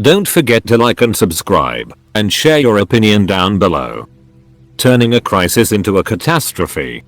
Don't forget to like and subscribe, and share your opinion down below. Turning a crisis into a catastrophe.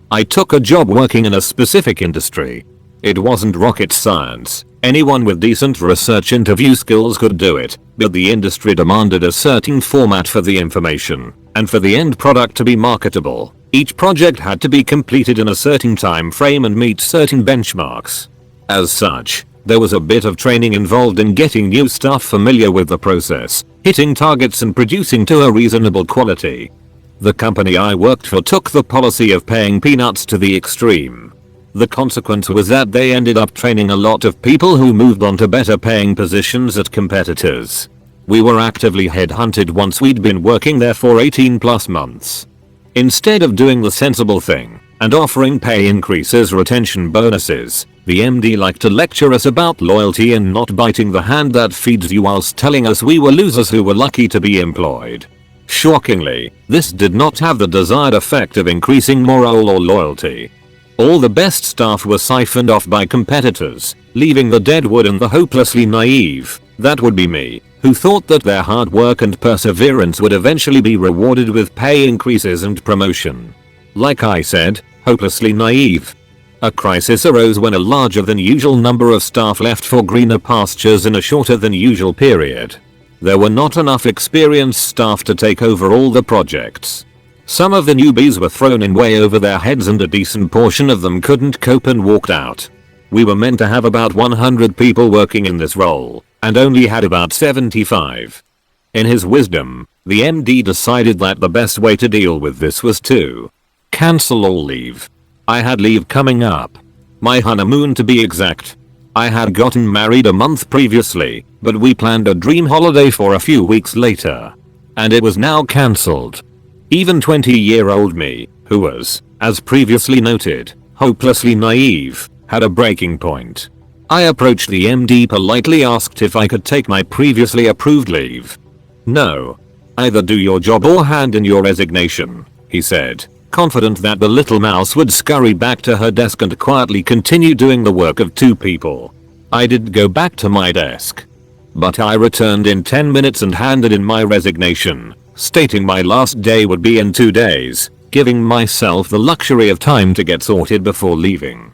I took a job working in a specific industry. It wasn't rocket science. Anyone with decent research interview skills could do it, but the industry demanded a certain format for the information, and for the end product to be marketable, each project had to be completed in a certain time frame and meet certain benchmarks. As such, there was a bit of training involved in getting new staff familiar with the process, hitting targets and producing to a reasonable quality. The company I worked for took the policy of paying peanuts to the extreme. The consequence was that they ended up training a lot of people who moved on to better paying positions at competitors. We were actively headhunted once we'd been working there for 18+ months. Instead of doing the sensible thing and offering pay increases or retention bonuses, the MD liked to lecture us about loyalty and not biting the hand that feeds you whilst telling us we were losers who were lucky to be employed. Shockingly, this did not have the desired effect of increasing morale or loyalty. All the best staff were siphoned off by competitors, leaving the deadwood and the hopelessly naive, that would be me, who thought that their hard work and perseverance would eventually be rewarded with pay increases and promotion. Like I said, hopelessly naive. A crisis arose when a larger than usual number of staff left for greener pastures in a shorter than usual period. There were not enough experienced staff to take over all the projects. Some of the newbies were thrown in way over their heads and a decent portion of them couldn't cope and walked out. We were meant to have about 100 people working in this role, and only had about 75. In his wisdom, the MD decided that the best way to deal with this was to cancel all leave. I had leave coming up. My honeymoon to be exact. I had gotten married a month previously, but we planned a dream holiday for a few weeks later. And it was now cancelled. Even 20-year-old me, who was, as previously noted, hopelessly naive, had a breaking point. I approached the MD, politely asked if I could take my previously approved leave. "No. Either do your job or hand in your resignation," he said, confident that the little mouse would scurry back to her desk and quietly continue doing the work of two people. I did go back to my desk. But I returned in 10 minutes and handed in my resignation, stating my last day would be in 2 days, giving myself the luxury of time to get sorted before leaving.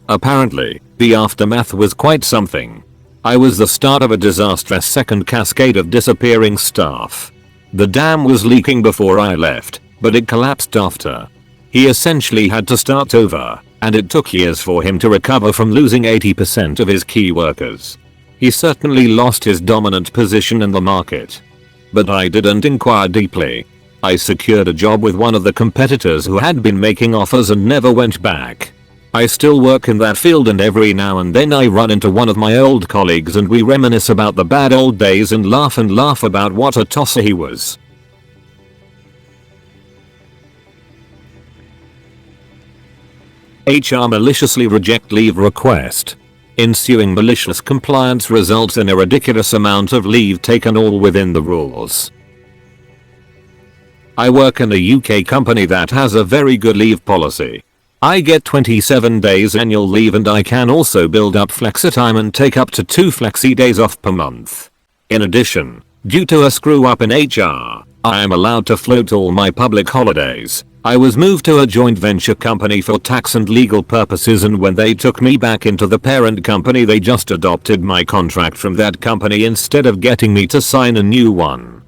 Apparently, the aftermath was quite something. I was the start of a disastrous second cascade of disappearing staff. The dam was leaking before I left, but it collapsed after. He essentially had to start over, and it took years for him to recover from losing 80% of his key workers. He certainly lost his dominant position in the market. But I didn't inquire deeply. I secured a job with one of the competitors who had been making offers and never went back. I still work in that field, and every now and then I run into one of my old colleagues and we reminisce about the bad old days and laugh about what a tosser he was. HR maliciously reject leave request. Ensuing malicious compliance results in a ridiculous amount of leave taken, all within the rules. I work in a UK company that has a very good leave policy. I get 27 days annual leave, and I can also build up flexi time and take up to 2 flexi days off per month. In addition, due to a screw up in HR, I am allowed to float all my public holidays. I was moved to a joint venture company for tax and legal purposes, and when they took me back into the parent company, they just adopted my contract from that company instead of getting me to sign a new one.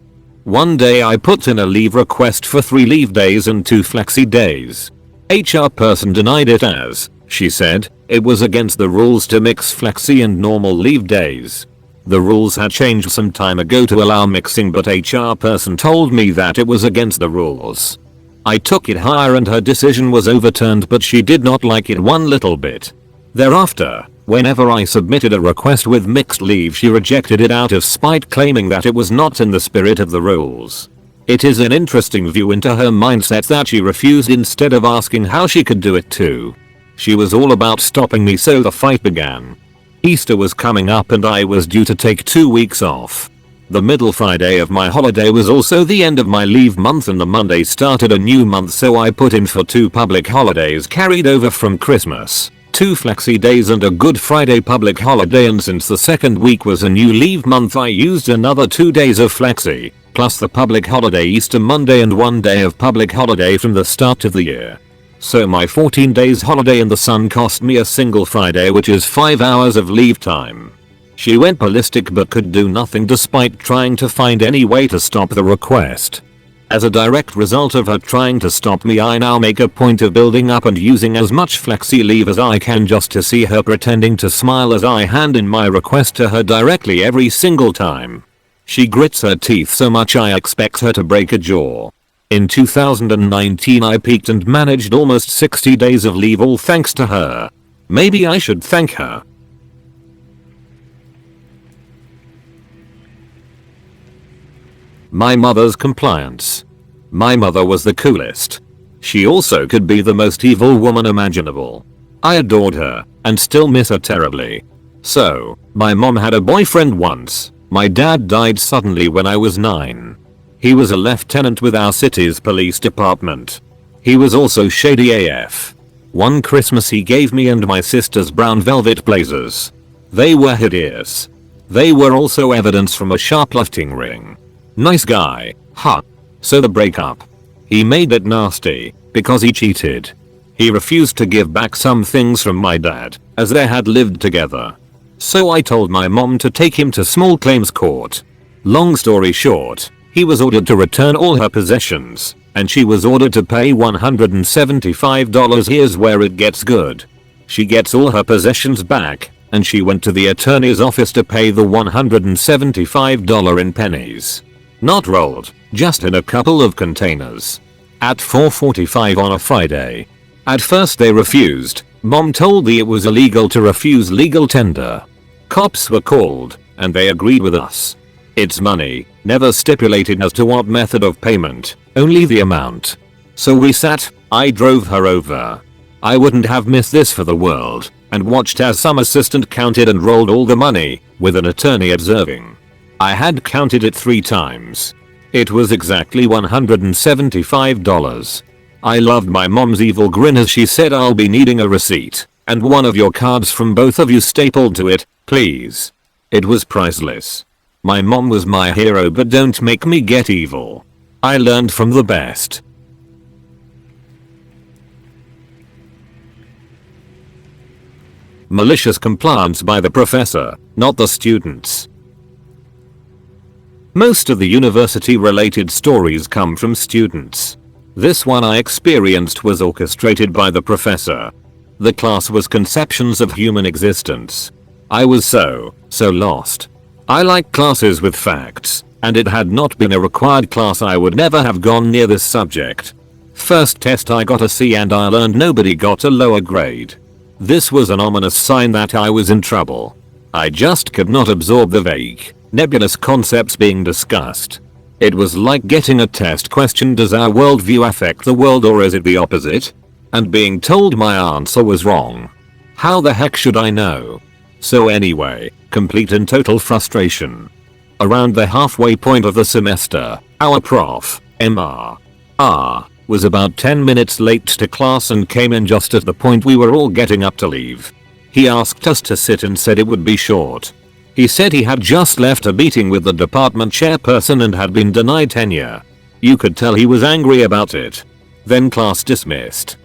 One day I put in a leave request for 3 leave days and 2 flexi days. HR person denied it as, she said, it was against the rules to mix flexi and normal leave days. The rules had changed some time ago to allow mixing, but HR person told me that it was against the rules. I took it higher and her decision was overturned, but she did not like it one little bit. Thereafter, whenever I submitted a request with mixed leave, she rejected it out of spite, claiming that it was not in the spirit of the rules. It is an interesting view into her mindset that she refused instead of asking how she could do it too. She was all about stopping me, so the fight began. Easter was coming up and I was due to take 2 weeks off. The middle Friday of my holiday was also the end of my leave month, and the Monday started a new month, so I put in for 2 public holidays carried over from Christmas. 2 flexi days and a Good Friday public holiday, and since the second week was a new leave month I used another 2 days of flexi, plus the public holiday Easter Monday and 1 day of public holiday from the start of the year. So my 14 days holiday in the sun cost me a single Friday, which is 5 hours of leave time. She went ballistic but could do nothing despite trying to find any way to stop the request. As a direct result of her trying to stop me, I now make a point of building up and using as much flexi leave as I can just to see her pretending to smile as I hand in my request to her directly every single time. She grits her teeth so much I expect her to break a jaw. In 2019 I peaked and managed almost 60 days of leave, all thanks to her. Maybe I should thank her. My mother's compliance. My mother was the coolest. She also could be the most evil woman imaginable. I adored her, and still miss her terribly. So, my mom had a boyfriend once. My dad died suddenly when I was 9. He was a lieutenant with our city's police department. He was also shady AF. One Christmas he gave me and my sisters brown velvet blazers. They were hideous. They were also evidence from a shoplifting ring. Nice guy, huh? So the breakup. He made it nasty, because he cheated. He refused to give back some things from my dad, as they had lived together. So I told my mom to take him to small claims court. Long story short, he was ordered to return all her possessions, and she was ordered to pay $175. Here's where it gets good. She gets all her possessions back, and she went to the attorney's office to pay the $175 in pennies. Not rolled, just in a couple of containers. At 4:45 on a Friday. At first they refused. Mom told me it was illegal to refuse legal tender. Cops were called, and they agreed with us. It's money, never stipulated as to what method of payment, only the amount. So we sat, I drove her over. I wouldn't have missed this for the world, and watched as some assistant counted and rolled all the money, with an attorney observing. I had counted it 3 times. It was exactly $175. I loved my mom's evil grin as she said, I'll be needing a receipt, and one of your cards from both of you stapled to it, please. It was priceless. My mom was my hero, but don't make me get evil. I learned from the best. Malicious compliance by the professor, not the students. Most of the university-related stories come from students. This one I experienced was orchestrated by the professor. The class was Conceptions of Human Existence. I was so lost. I like classes with facts, and it had not been a required class I would never have gone near this subject. First test I got a C and I learned nobody got a lower grade. This was an ominous sign that I was in trouble. I just could not absorb the vague, nebulous concepts being discussed. It was like getting a test question, does our worldview affect the world or is it the opposite? And being told my answer was wrong. How the heck should I know? So anyway, complete and total frustration. Around the halfway point of the semester, our prof, Mr. was about 10 minutes late to class and came in just at the point we were all getting up to leave. He asked us to sit and said it would be short. He said he had just left a meeting with the department chairperson and had been denied tenure. You could tell he was angry about it. Then class dismissed.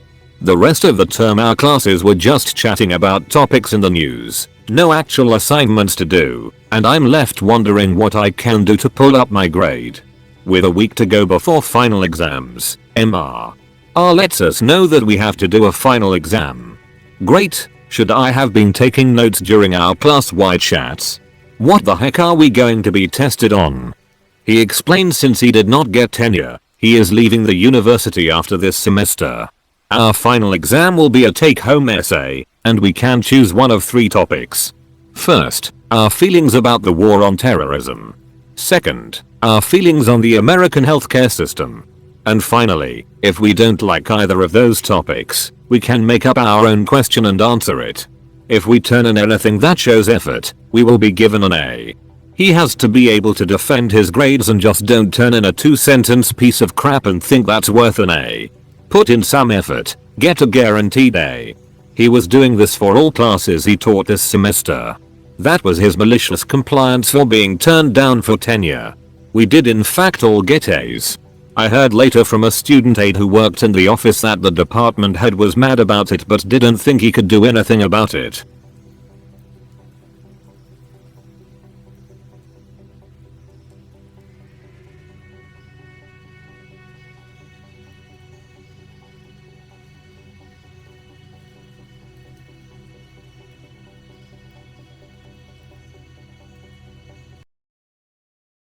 The rest of the term our classes were just chatting about topics in the news, no actual assignments to do, and I'm left wondering what I can do to pull up my grade. With a week to go before final exams, Mr. lets us know that we have to do a final exam. Great. Should I have been taking notes during our class-wide chats? What the heck are we going to be tested on? He explained since he did not get tenure, he is leaving the university after this semester. Our final exam will be a take-home essay, and we can choose one of 3 topics. First, our feelings about the war on terrorism. Second, our feelings on the American healthcare system. And finally, if we don't like either of those topics, we can make up our own question and answer it. If we turn in anything that shows effort, we will be given an A. He has to be able to defend his grades and just don't turn in a 2-sentence piece of crap and think that's worth an A. Put in some effort, get a guaranteed A. He was doing this for all classes he taught this semester. That was his malicious compliance for being turned down for tenure. We did in fact all get A's. I heard later from a student aide who worked in the office that the department head was mad about it but didn't think he could do anything about it.